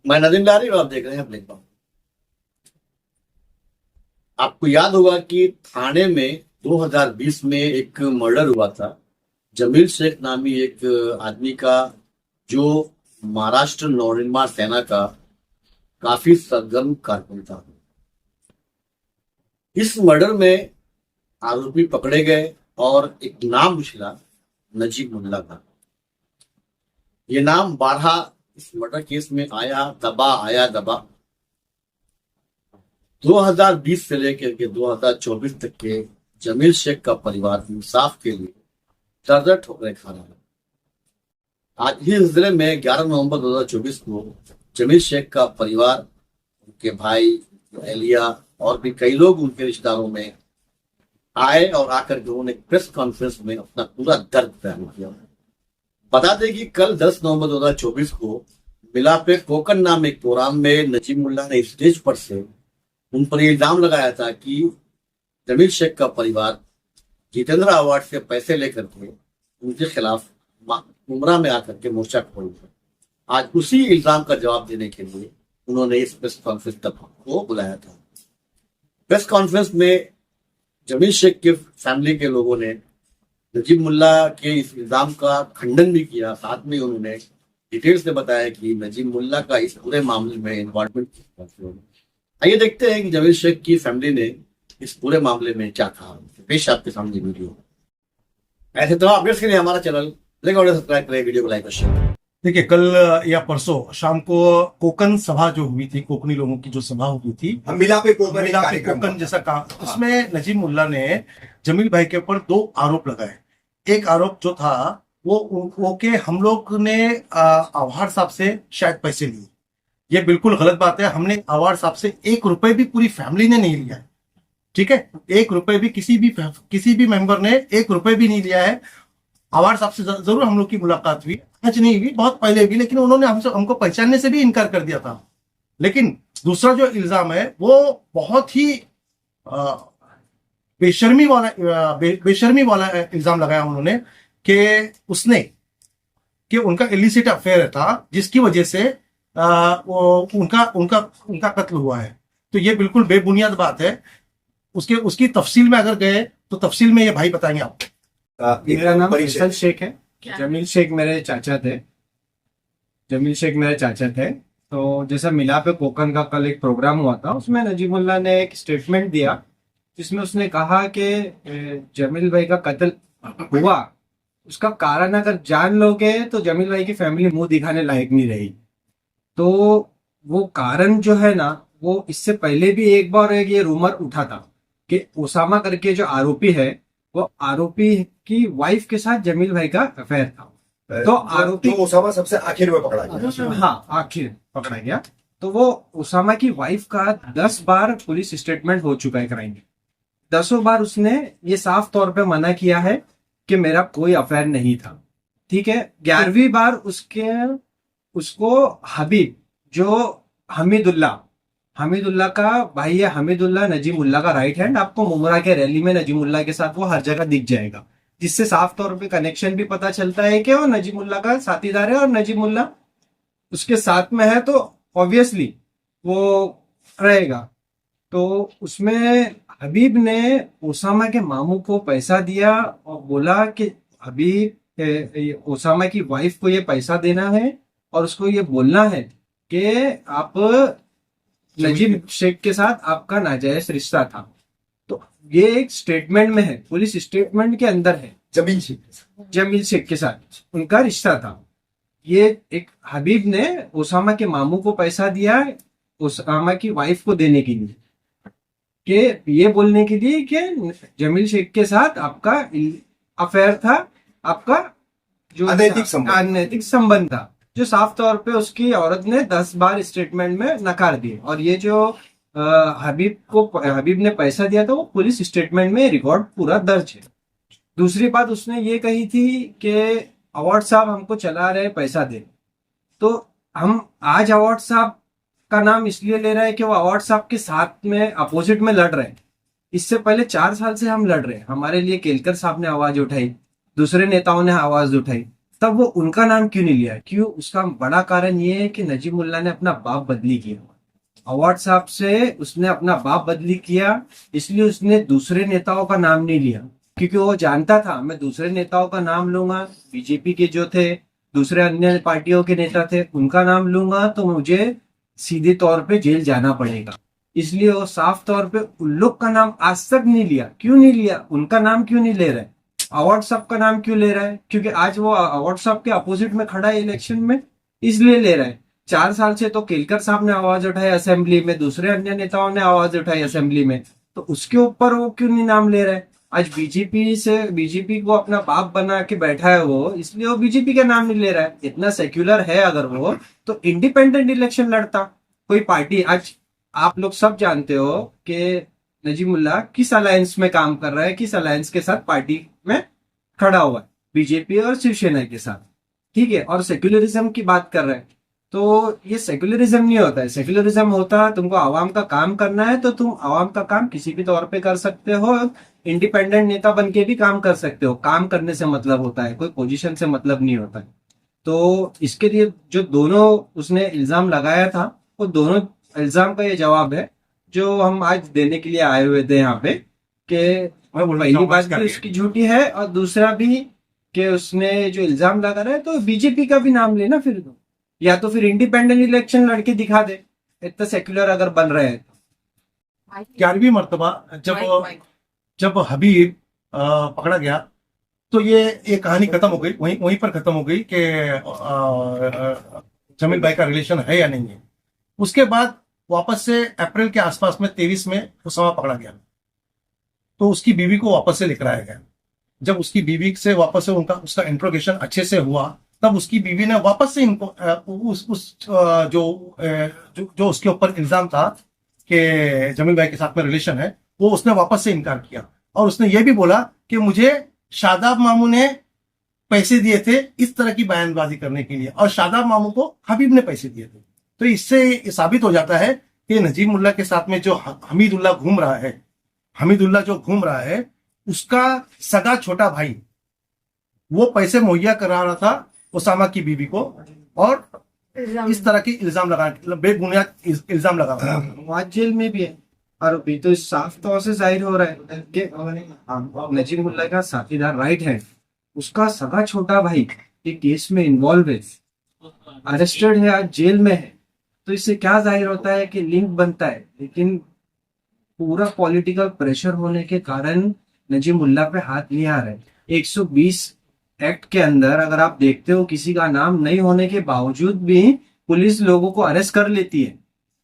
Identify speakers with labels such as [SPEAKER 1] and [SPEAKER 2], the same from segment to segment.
[SPEAKER 1] मैं नदीम लारी और आप देख रहे हैं ब्लैक बॉक्स। आपको याद होगा कि थाने में 2020 में एक मर्डर हुआ था। जमील शेख नामी एक आदमी का, जो महाराष्ट्र नवनिर्माण सेना का काफी सरगर्म कारकुन था। इस मर्डर में आरोपी पकड़े गए और एक नाम उछला नजीब मुल्ला का। ये नाम 12 इस मर्डर केस में आया दबा। 2020 से लेकर के 2024 तक के जमील शेख का परिवार इंसाफ के लिए दर ठोकरें खा रहा है। आज ही जिले में 11 नवंबर 2024 को जमील शेख का परिवार, उनके भाई, एहलिया और भी कई लोग उनके रिश्तेदारों में आए और आकर के उन्होंने प्रेस कॉन्फ्रेंस में अपना पूरा दर्द बयान किया। बता दें कि कल 10 नवंबर 2024 को मिलापे कोकन नाम एक प्रोग्राम में नजीब मुल्ला ने स्टेज पर से उन पर इल्जाम लगाया था कि जमील शेख का परिवार जितेंद्र अवार्ड से पैसे लेकर के उनके खिलाफ उमरा में आकर के मोर्चा खोल दिया। आज उसी इल्जाम का जवाब देने के लिए उन्होंने इस प्रेस कॉन्फ्रेंस को बुलाया था। प्रेस कॉन्फ्रेंस में जमील शेख के फैमिली के लोगों ने नजीब मुल्ला के इस इल्जाम का खंडन भी किया। साथ में उन्होंने डिटेल से बताया कि नजीब मुल्ला का इस पूरे मामले में इन्वॉल्वमेंट। आइए देखते हैं कि जमील शेख की फैमिली ने इस पूरे मामले में क्या कहा। पेश आपके सामने वीडियो। ऐसे तमाम अपडेट्स के लिए हमारा चैनल सब्सक्राइब करें, वीडियो को लाइक और शेयर।
[SPEAKER 2] देखिए, कल या परसों शाम को कोकन सभा जो हुई थी, कोकनी लोगों की जो सभा हुई थी,
[SPEAKER 3] मिलापे कोकन
[SPEAKER 2] जैसा काम, उसमें नजीब मुल्ला ने जमील भाई के ऊपर 2 आरोप लगाए। एक आरोप जो था वो कि हम लोग ने आवार साहब से शायद पैसे लिए। ये बिल्कुल गलत बात है। हमने आवार साहब से 1 रुपए भी पूरी फैमिली ने नहीं लिया है। ठीक है, 1 रुपए भी किसी भी मेंबर ने 1 रुपए भी नहीं लिया है। आवार साहब से जरूर हम लोग की मुलाकात हुई, आज नहीं हुई, बहुत पहले हुई, लेकिन उन्होंने हमको पहचानने से भी इनकार कर दिया था। लेकिन दूसरा जो इल्जाम है वो बहुत ही बेशर्मी वाला इल्जाम लगाया उन्होंने कि उनका इलिसिट अफेयर था, जिसकी वजह से उनका कत्ल हुआ है। तो ये बिल्कुल बेबुनियाद बात है। उसकी तफसील में अगर गए तो तफसील में ये भाई बताएंगे आपको।
[SPEAKER 4] मेरा नाम फैसल शेख है। जमील शेख मेरे चाचा थे। तो जैसा मिलापे कोकन का कल एक प्रोग्राम हुआ था, उसमें नजीबुल्लाह ने एक स्टेटमेंट दिया जिसमें उसने कहा कि जमील भाई का कत्ल हुआ, उसका कारण अगर जान लोगे तो जमील भाई की फैमिली मुंह दिखाने लायक नहीं रही। तो वो कारण जो है ना, वो इससे पहले भी एक बार ये रूमर उठा था कि ओसामा करके जो आरोपी है, वो आरोपी की वाइफ के साथ जमील भाई का अफेयर था। तो आरोपी
[SPEAKER 3] ओसामा सबसे आखिर में पकड़ा गया।
[SPEAKER 4] हाँ, आखिर पकड़ा गया। तो वो ओसामा की वाइफ का 10 बार पुलिस स्टेटमेंट हो चुका है क्राइम में। 10 बार उसने ये साफ तौर पे मना किया है कि मेरा कोई अफेयर नहीं था। ठीक है, 11वीं बार उसको हबीब, जो हमीदुल्लाह का भाई है, हमीदुल्लाह नजीमुल्लाह का राइट हैंड, आपको मुमरा के रैली में नजीमुल्लाह के साथ वो हर जगह दिख जाएगा, जिससे साफ तौर पे कनेक्शन भी पता चलता है कि वो नजीमुल्लाह का साथीदार है और नजीमुल्लाह उसके साथ में है, तो ऑब्वियसली वो रहेगा। तो उसमें हबीब ने ओसामा के मामू को पैसा दिया और बोला कि हबीब ओसामा की वाइफ को ये पैसा देना है और उसको ये बोलना है कि आप नजीब शेख के साथ आपका नाजायज रिश्ता था। तो ये एक स्टेटमेंट में है, पुलिस स्टेटमेंट के अंदर है, जमील शेख के साथ उनका रिश्ता था। ये एक हबीब ने ओसामा के मामू को पैसा दिया ओसामा की वाइफ को देने के लिए, कि ये बोलने के लिए कि जमील शेख के साथ आपका अफेयर था, आपका जो अनैतिक संबंध था, जो साफ तौर पे उसकी औरत ने 10 बार स्टेटमेंट में नकार दिए। और ये जो हबीब ने पैसा दिया था, वो पुलिस स्टेटमेंट में रिकॉर्ड पूरा दर्ज है। दूसरी बात उसने ये कही थी कि अवार्ड साहब हमको चला रहे, पैसा दे। तो हम आज अवार्ड साहब का नाम इसलिए ले रहे हैं कि वो अवार्ड साहब के साथ में अपोजिट में लड़ रहे हैं। इससे पहले 4 साल से हम लड़ रहे हैं। हमारे लिए केलकर साहब ने आवाज उठाई, दूसरे नेताओं ने आवाज उठाई, तब वो उनका नाम क्यों नहीं लिया? क्यों? उसका बड़ा कारण ये है कि नजीमुल्ला ने अपना बाप बदली किया। अवार्ड साहब से उसने अपना बाप बदली किया, इसलिए उसने दूसरे नेताओं का नाम नहीं लिया, क्योंकि वो जानता था मैं दूसरे नेताओं का नाम लूंगा, बीजेपी के जो थे, दूसरे अन्य पार्टियों के नेता थे, उनका नाम लूंगा तो मुझे सीधे तौर पे जेल जाना पड़ेगा। इसलिए वो साफ तौर पे उन लोग का नाम आज तक नहीं लिया। क्यों नहीं लिया? उनका नाम क्यों नहीं ले रहे? अवार्ड साहब का नाम क्यों ले रहा है? क्योंकि आज वो अवार्ड साहब के अपोजिट में खड़ा है इलेक्शन में, इसलिए ले रहा है। 4 साल से तो केलकर साहब ने आवाज उठाई असेंबली में, दूसरे अन्य नेताओं ने आवाज उठाई असेंबली में, तो उसके ऊपर वो क्यों नहीं नाम ले रहा है? आज बीजेपी को अपना बाप बना के बैठा है वो, इसलिए वो बीजेपी का नाम नहीं ले रहा है। इतना सेक्युलर है अगर वो, तो इंडिपेंडेंट इलेक्शन लड़ता कोई पार्टी। आज आप लोग सब जानते हो कि नजीमुल्ला किस अलायंस में काम कर रहा है, किस अलायंस के साथ पार्टी में खड़ा हुआ है, बीजेपी और शिवसेना के साथ, ठीक है। और सेक्युलरिज्म की बात कर रहे हैं, तो ये सेक्युलरिज्म नहीं होता है। सेक्युलरिज्म होता है तुमको आवाम का काम करना है तो तुम आवाम का काम किसी भी तौर पे कर सकते हो, इंडिपेंडेंट नेता बन के भी काम कर सकते हो। काम करने से मतलब होता है, कोई पोजीशन से मतलब नहीं होता है। तो इसके लिए जो दोनों उसने इल्जाम लगाया था, वो दोनों इल्जाम का ये जवाब है जो हम आज देने के लिए आए हुए थे यहाँ पे, कि पहली बात भी उसकी झूठी है और दूसरा भी कि उसने जो इल्जाम लगा रहा है तो बीजेपी का भी नाम लेना फिर दो, या तो फिर इंडिपेंडेंट इलेक्शन लड़के दिखा दे, इतना सेक्युलर अगर बन रहे हैं।
[SPEAKER 2] 11वीं मर्तबा जब हबीब पकड़ा गया तो ये कहानी खत्म हो गई, वहीं पर खत्म हो गई कि जमील भाई का रिलेशन है या नहीं है। उसके बाद वापस से अप्रैल के आसपास में 23 में उसामा पकड़ा गया, तो उसकी बीवी को वापस से लेकर आया गया। जब उसकी बीवी से वापस से उसका इंट्रोगेशन अच्छे से हुआ, तब उसकी बीवी ने वापस से इनको जो उसके ऊपर इल्जाम था कि जमील भाई के साथ में रिलेशन है, वो उसने वापस से इनकार किया। और उसने ये भी बोला कि मुझे शादाब मामू ने पैसे दिए थे इस तरह की बयानबाजी करने के लिए, और शादाब मामू को हबीब ने पैसे दिए थे। तो इससे साबित हो जाता है कि नजीमुल्लाह के साथ में जो हमीदुल्लाह जो घूम रहा है उसका सगा छोटा भाई वो पैसे मुहैया करा रहा था उसामा की बीवी को, और इस तरह की बेबुनियाद इल्जाम लगा रहा था।
[SPEAKER 4] वहां जेल में भी है आरोपी। तो साफ तौर से जाहिर हो रहा है कि नजीमुल्लाह का साथीदार राइट हैंड, उसका सगा छोटा भाई एक केस में इन्वॉल्व है, अरेस्टेड है, आज जेल में है। तो इससे क्या जाहिर होता है कि लिंक बनता है। लेकिन पूरा पॉलिटिकल प्रेशर होने के कारण नजीमुल्लाह पे हाथ नहीं आ रहा है। 120 एक्ट के अंदर अगर आप देखते हो, किसी का नाम नहीं होने के बावजूद भी पुलिस लोगों को अरेस्ट कर लेती है।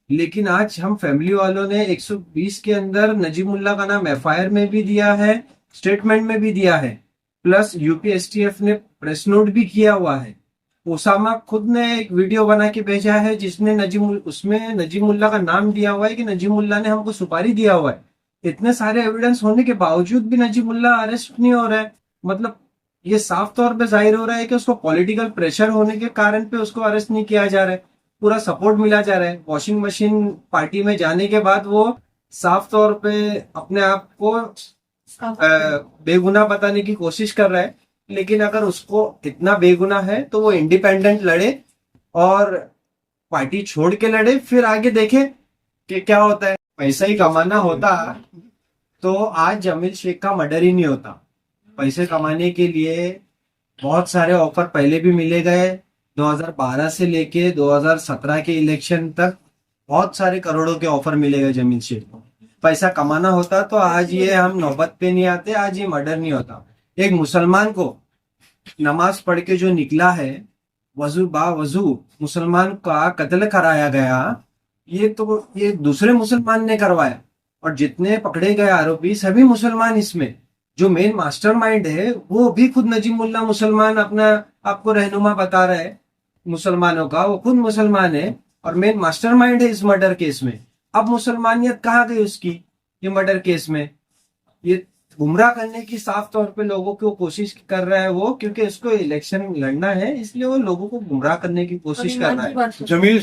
[SPEAKER 4] लेकिन आज हम फैमिली वालों ने 120 के अंदर नजीमुल्लाह का नाम एफआईआर में भी दिया है, स्टेटमेंट में भी दिया है, प्लस यूपीएसटीएफ ने प्रेस नोट भी किया हुआ है। ओसामा खुद ने एक वीडियो बना के भेजा है जिसने उसमें नजीमुल्लाह का नाम दिया हुआ है कि नजीमुल्लाह ने हमको सुपारी दिया हुआ है। इतने सारे एविडेंस होने के बावजूद भी नजीमुल्लाह अरेस्ट नहीं हो रहा है। मतलब ये साफ तौर पे जाहिर हो रहा है कि उसको पॉलिटिकल प्रेशर होने के कारण पे उसको अरेस्ट नहीं किया जा रहा है, पूरा सपोर्ट मिला जा रहा है। वॉशिंग मशीन पार्टी में जाने के बाद वो साफ तौर पे अपने आप को बेगुनाह बताने की कोशिश कर रहा है। लेकिन अगर उसको इतना बेगुनाह है तो वो इंडिपेंडेंट लड़े और पार्टी छोड़ के लड़े, फिर आगे देखे कि क्या होता है। पैसा ही कमाना होता तो आज जमील शेख का मर्डर ही नहीं होता। पैसे कमाने के लिए बहुत सारे ऑफर पहले भी मिले गए, 2012 से लेके 2017 के इलेक्शन तक बहुत सारे करोड़ों के ऑफर मिले गए जमील शेख को। पैसा कमाना होता तो आज ये हम नौबत पे नहीं आते, आज ये मर्डर नहीं होता। एक मुसलमान को नमाज पढ़ के जो निकला है, वजू मुसलमान का कत्ल कराया गया, ये दूसरे मुसलमान ने करवाया। और जितने पकड़े गए आरोपी सभी मुसलमान, इसमें जो मेन मास्टरमाइंड है वो भी खुद नजीमुल्लाह मुसलमान अपना आपको रहनुमा बता रहा है मुसलमानों का, वो खुद मुसलमान है और मेन मास्टरमाइंड है इस मर्डर केस में। अब मुसलमानियत कहाँ गई उसकी ये मर्डर केस में? ये गुमराह करने की साफ तौर पे लोगों को कोशिश कर रहा है वो, क्योंकि उसको इलेक्शन लड़ना है, इसलिए वो लोगों को गुमराह करने की कोशिश कर रहा है।
[SPEAKER 2] जमील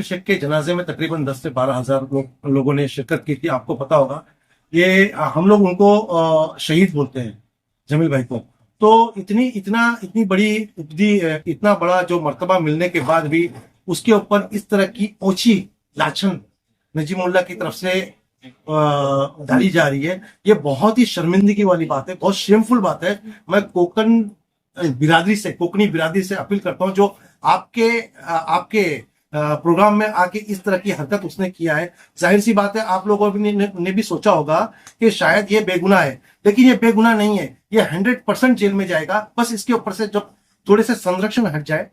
[SPEAKER 2] शेख के जनाजे में तकरीबन 10 से 12 हजार लोगों ने शिरकत की थी। आपको पता होगा, ये हम लोग उनको शहीद बोलते हैं जमील भाई को, तो इतनी बड़ी उपलब्धि, इतना बड़ा जो मर्तबा मिलने के बाद भी उसके ऊपर इस तरह की ओछी लाछन नजीमुल्लाह की तरफ से डाली जा रही है, ये बहुत ही शर्मिंदगी वाली बात है, बहुत शेमफुल बात है। मैं कोकनी बिरादरी से अपील करता हूं, जो आपके प्रोग्राम में आके इस तरह की हरकत उसने किया है। जाहिर सी बात है, आप लोगों ने भी सोचा होगा कि शायद ये बेगुनाह है, लेकिन ये बेगुनाह नहीं है, ये 100% जेल में जाएगा। बस इसके ऊपर से जब थोड़े से संरक्षण हट जाए,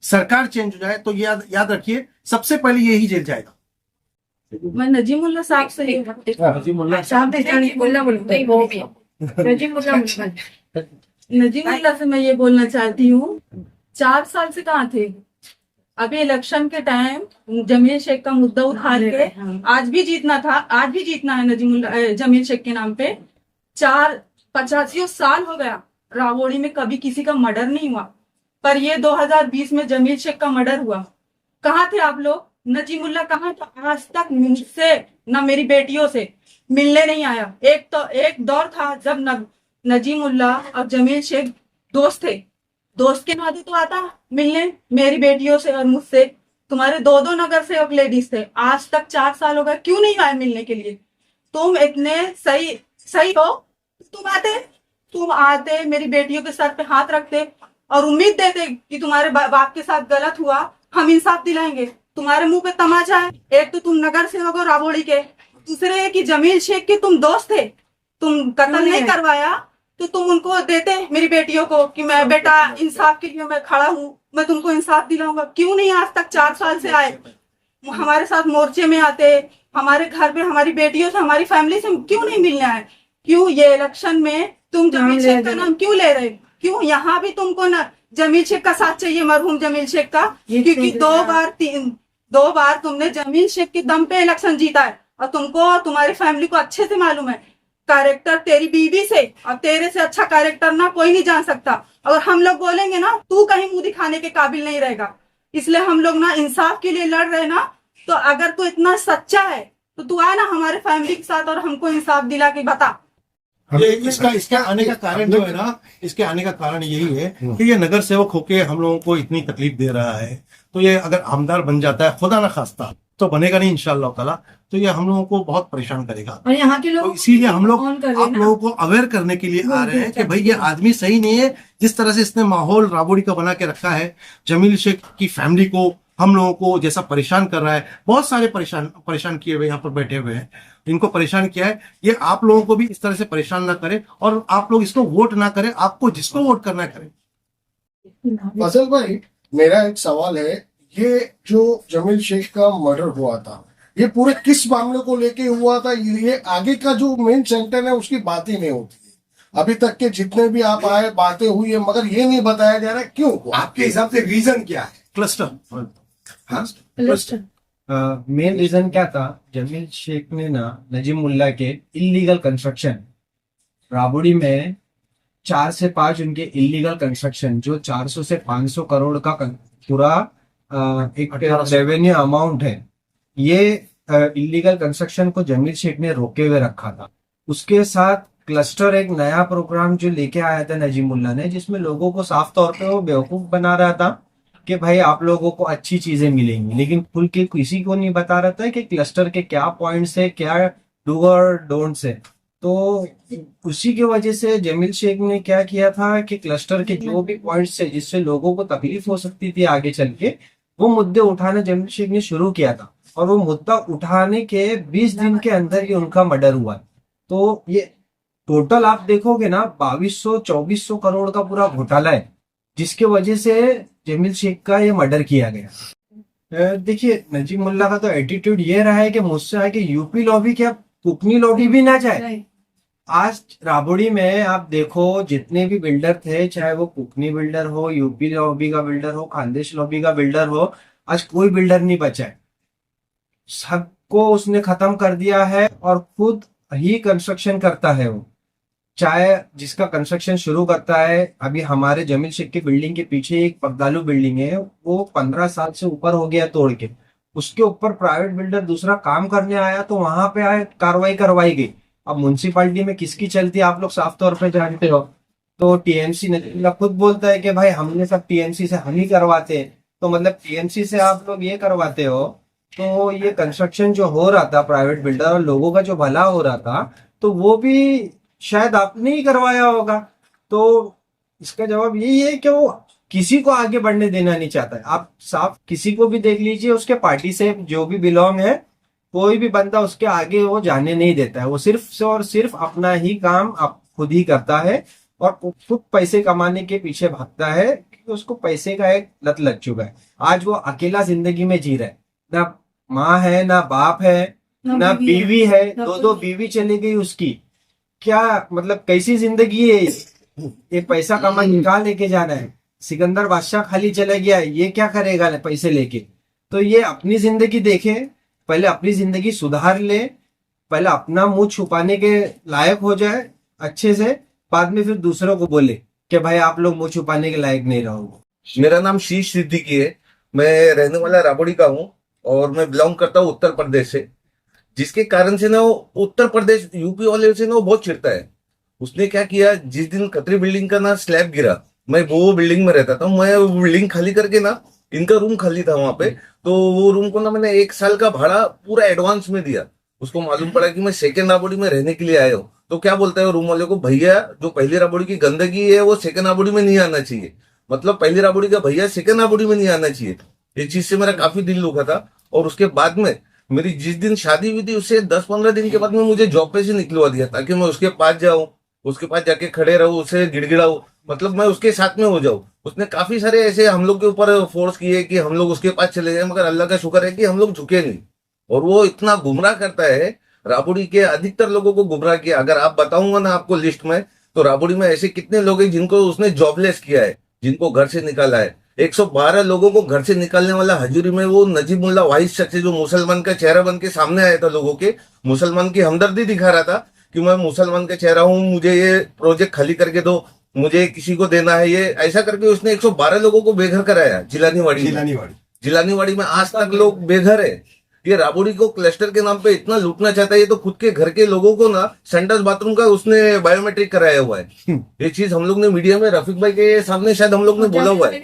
[SPEAKER 2] सरकार चेंज हो जाए, तो याद रखिए सबसे पहले यही जेल जाएगा।
[SPEAKER 5] मैं नजीमुल्ला साहब से नजीमुल्ला से मैं ये बोलना चाहती हूँ, 4 साल से कहाँ थे? अभी इलेक्शन के टाइम जमील शेख का मुद्दा उठा के आज भी जीतना है जमील शेख के नाम पे। 85 साल हो गया, रावोड़ी में कभी किसी का मर्डर नहीं हुआ, पर ये 2020 में जमील शेख का मर्डर हुआ। कहाँ थे आप लोग? नजीमुल्ला कहाँ था? आज तक मुझसे न मेरी बेटियों से मिलने नहीं आया। एक दौर था जब नजीमुल्ला और जमील शेख दोस्त थे, दोस्त के नाते तो आता मिलने मेरी बेटियों से और मुझसे। तुम्हारे 2 नगर सेवक लेडीज थे, आज तक 4 साल हो गए, क्यों नहीं आए मिलने के लिए? तुम इतने सही हो, तुम आते मेरी बेटियों के सर पे हाथ रखते और उम्मीद देते कि तुम्हारे बाप के साथ गलत हुआ, हम इंसाफ दिलाएंगे। तुम्हारे मुंह पे तमाचा है। एक तो तुम नगर सेवक हो रावोड़ी के, दूसरे कि जमील शेख के तुम दोस्त थे, तुम कत्ल नहीं करवाया तो तुम उनको देते मेरी बेटियों को कि मैं बेटा इंसाफ के लिए मैं खड़ा हूँ, मैं तुमको इंसाफ दिलाऊंगा। क्यों नहीं आज तक 4 साल से आए? हमारे साथ मोर्चे में आते, हमारे घर पे हमारी बेटियों से, हमारी फैमिली से क्यों नहीं मिलने आए? क्यों ये इलेक्शन में तुम जमील शेख का नाम क्यों ले रहे? क्यों यहाँ भी तुमको ना जमील शेख का साथ चाहिए, मरहूम जमील शेख का? क्योंकि 2 बार तुमने जमील शेख के दम पे इलेक्शन जीता है और तुमको और तुम्हारी फैमिली को अच्छे से मालूम है कैरेक्टर तेरी बीवी से और तेरे से अच्छा कैरेक्टर ना कोई नहीं जान सकता। अगर हम लोग बोलेंगे ना, तू कहीं मुंह दिखाने के काबिल नहीं रहेगा। इसलिए हम लोग ना इंसाफ के लिए लड़ रहे ना, तो अगर तू इतना सच्चा है तो तू आ ना हमारे फैमिली के साथ और हमको इंसाफ दिला के बता।
[SPEAKER 2] ये इसका आने का कारण जो है ना, इसके आने का कारण यही है कि ये नगर सेवक होके हम लोगों को इतनी तकलीफ दे रहा है। तो ये अगर आमदार बन जाता है, खुदा ना खास्ता तो बनेगा नहीं इंशाअल्लाह ताला, तो ये हम लोगों को बहुत परेशान करेगा।
[SPEAKER 5] और यहाँ के लोग
[SPEAKER 2] तो इसीलिए हम लोग आप लोगों को अवेयर करने के लिए आ रहे हैं कि भाई ये आदमी सही नहीं है। जिस तरह से इसने माहौल राबोड़ी का बना के रखा है, जमील शेख की फैमिली को, हम लोगों को जैसा परेशान कर रहा है, बहुत सारे परेशान किए हुए यहाँ पर बैठे हुए हैं, इनको परेशान किया है। ये आप लोगों को भी इस तरह से परेशान ना करे और आप लोग इसको वोट ना करें, आपको जिसको वोट करना है करें।
[SPEAKER 6] फजल भाई, मेरा एक सवाल है, ये जो जमील शेख का मर्डर हुआ था, ये पूरे किस मामले को लेके हुआ था? ये आगे का जो मेन सेंटर है उसकी बात ही नहीं होती है। अभी तक के जितने भी आप आए बातें हुई है, मगर ये नहीं बताया जा रहा क्यों हुआ।
[SPEAKER 3] आपके हिसाब से रीजन क्या है?
[SPEAKER 2] क्लस्टर
[SPEAKER 4] मेन रीजन क्या था? जमील शेख ने ना नजीमुल्लाह के इलीगल कंस्ट्रक्शन, राबोड़ी में 4 से 5 उनके इलीगल कंस्ट्रक्शन, जो 400 से 500 करोड़ का पूरा एक रेवेन्यू अमाउंट है, ये इलीगल कंस्ट्रक्शन को जमील शेख ने रोके हुए रखा था। उसके साथ क्लस्टर एक नया प्रोग्राम जो लेके आया था नजीमुल्लाह ने, जिसमें लोगों को साफ तौर पे वो बेवकूफ बना रहा था कि भाई आप लोगों को अच्छी चीजें मिलेंगी, लेकिन खुल के किसी को नहीं बता रहा था कि क्लस्टर के क्या पॉइंट्स है, क्या डू और डोंट्स है। तो उसी की वजह से जमील शेख ने क्या किया था कि क्लस्टर के जो भी पॉइंट्स है जिससे लोगों को तकलीफ हो सकती थी आगे चल के, वो मुद्दे उठाना जमील शेख ने शुरू किया था। और वो मुद्दा उठाने के 20 दिन के अंदर ही उनका मर्डर हुआ। तो ये टोटल आप देखोगे ना 2200-2400 करोड़ का पूरा घोटाला है, जिसके वजह से जमील शेख का ये मर्डर किया गया। देखिए, नजीमुल्लाह का तो एटीट्यूड ये रहा है कि मुझसे आके यूपी लॉबी क्या कुकनी लॉबी भी ना जाए। आज राबोड़ी में आप देखो, जितने भी बिल्डर थे, चाहे वो कुकनी बिल्डर हो, यूपी लॉबी का बिल्डर हो, खानदेश लॉबी का बिल्डर हो, आज कोई बिल्डर नहीं बचा है। सबको उसने खत्म कर दिया है और खुद ही कंस्ट्रक्शन करता है वो। चाहे जिसका कंस्ट्रक्शन शुरू करता है, अभी हमारे जमील शेख की बिल्डिंग के पीछे एक पगदालू बिल्डिंग है, वो 15 साल से ऊपर हो गया तोड़ के, उसके ऊपर प्राइवेट बिल्डर दूसरा काम करने आया तो वहां पे आए कार्रवाई करवाई गई। अब म्युनिसिपालिटी में किसकी चलती है आप लोग साफ तौर पे जानते हो। तो टीएमसी नजीमुल्ला खुद बोलता है कि भाई हमने सब टीएमसी से हम ही करवाते हैं। तो मतलब टीएमसी से आप लोग ये करवाते हो, तो ये कंस्ट्रक्शन जो हो रहा था प्राइवेट बिल्डर और लोगों का जो भला हो रहा था, तो वो भी शायद आपने ही करवाया होगा। तो इसका जवाब यही है कि वो किसी को आगे बढ़ने देना नहीं चाहता है। आप साफ किसी को भी देख लीजिए, उसके पार्टी से जो भी बिलोंग है, कोई भी बंदा उसके आगे वो जाने नहीं देता है। वो सिर्फ से और सिर्फ अपना ही काम आप खुद ही करता है और खुद पैसे कमाने के पीछे भागता है, क्योंकि उसको पैसे का एक लत लग चुका है। आज वो अकेला जिंदगी में जी रहा है, ना माँ है, ना बाप है, ना बीवी है, दो बीवी चली गई उसकी। क्या मतलब कैसी जिंदगी है ये पैसा कमा कहाँ लेके जाना है? सिकंदर बादशाह खाली चला गया, ये क्या करेगा पैसे लेके? तो ये अपनी जिंदगी देखे, पहले अपनी जिंदगी सुधार ले, पहले अपना मुंह छुपाने के लायक हो जाए अच्छे से, बाद में फिर दूसरों को बोले कि भाई आप लोग मुंह छुपाने के लायक नहीं रहोगे।
[SPEAKER 7] मेरा नाम शीश सिद्दीकी है। मैं रहने वाला राबड़ी का हूँ और मैं बिलोंग करता हूँ उत्तर प्रदेश से, जिसके कारण से ना वो उत्तर प्रदेश यूपी वाले से ना वो बहुत चिढ़ता है। उसने क्या किया, जिस दिन कतरी बिल्डिंग का ना स्लैब गिरा, मैं वो बिल्डिंग में रहता था, मैं वो बिल्डिंग खाली करके ना, इनका रूम खाली था वहां पे, तो वो रूम को ना मैंने 1 साल का भाड़ा पूरा एडवांस में दिया। उसको मालूम पड़ा कि मैं सेकेंड राबड़ी में रहने के लिए आया हूँ, तो क्या बोलता है रूम वाले को, भैया जो पहली राबड़ी की गंदगी है वो सेकेंड राबड़ी में नहीं आना चाहिए। मतलब पहली राबड़ी का भैया सेकेंड राबड़ी में नहीं आना चाहिए। ये चीज से मेरा काफी दिल दुखा था। और उसके बाद में मेरी जिस दिन शादी हुई थी, उससे 10-15 दिन के बाद में मुझे जॉब पे से निकलवा दिया, ताकि मैं उसके पास जाऊं, उसके पास जाके खड़े रहूं, उसे गिड़गिड़ाऊं, मतलब मैं उसके साथ में हो जाऊं। उसने काफी सारे ऐसे हम लोग के ऊपर फोर्स किए कि हम लोग उसके पास चले जाए, मगर अल्लाह का शुक्र है कि हम लोग झुके नहीं। और वो इतना गुमराह करता है, राबड़ी के अधिकतर लोगों को गुमराह किया। अगर आप बताऊंगा ना आपको लिस्ट में, तो राबड़ी में ऐसे कितने लोग हैं जिनको उसने जॉबलेस किया है, जिनको घर से निकाला है। 112 लोगों को घर से निकालने वाला हजूरी में वो नजीमुल्ला वाहिद शख्स है, जो मुसलमान का चेहरा बन के सामने आया था, लोगों के मुसलमान की हमदर्दी दिखा रहा था कि मैं मुसलमान का चेहरा हूं, मुझे ये प्रोजेक्ट खाली करके दो, मुझे किसी को देना है। ये ऐसा करके उसने 112 लोगों को बेघर कराया जिलानीवाड़ी में आज तक लोग बेघर है। ये राबड़ी को क्लस्टर के नाम पे इतना लूटना चाहता है। ये तो खुद के घर के लोगों को ना संडास बाथरूम का उसने बायोमेट्रिक कराया हुआ है। ये चीज हम लोग ने मीडिया में रफीक भाई के सामने शायद हम लोग ने बोला हुआ है,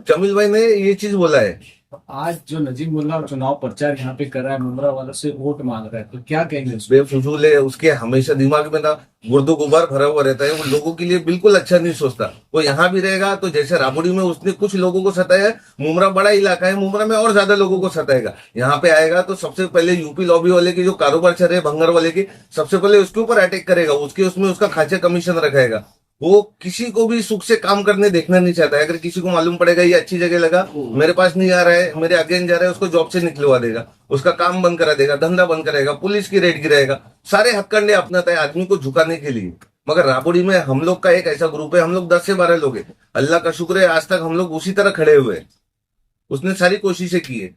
[SPEAKER 7] जमील भाई ने ये चीज बोला है।
[SPEAKER 8] आज जो नजीमुल्ला चुनाव प्रचार यहाँ पे कर रहा है, मुमरा वालों से वोट मांग रहा है, तो क्या कहेंगे?
[SPEAKER 7] बेफजूल है। उसके हमेशा दिमाग में ना गुर्दो गुबार भरा हुआ रहता है। वो लोगों के लिए बिल्कुल अच्छा नहीं सोचता। वो यहाँ भी रहेगा तो जैसे राबड़ी में उसने कुछ लोगों को सताया, मुमरा बड़ा इलाका है, मुमरा में और ज्यादा लोगों को सताएगा। यहाँ पे आएगा तो सबसे पहले यूपी लॉबी वाले के जो कारोबार चल रहे भंगर वाले के, सबसे पहले उसके ऊपर अटैक करेगा, उसके उसमें उसका खाचा कमीशन रखेगा। वो किसी को भी सुख से काम करने देखना नहीं चाहता है। अगर किसी को मालूम पड़ेगा ये अच्छी जगह लगा, मेरे पास नहीं आ रहा है, मेरे अगेंस्ट जा रहा है, उसको जॉब से निकलवा देगा, उसका काम बंद करा देगा, धंधा बंद करेगा, पुलिस की रेड गिराएगा। सारे हथकंडे अपनाता है आदमी को झुकाने के लिए। मगर राबड़ी में हम लोग का एक ऐसा ग्रुप है, हम लोग 10 से 12 लोग हैं। अल्लाह का शुक्र है आज तक हम लोग उसी तरह खड़े हुए हैं। उसने सारी कोशिशें की है।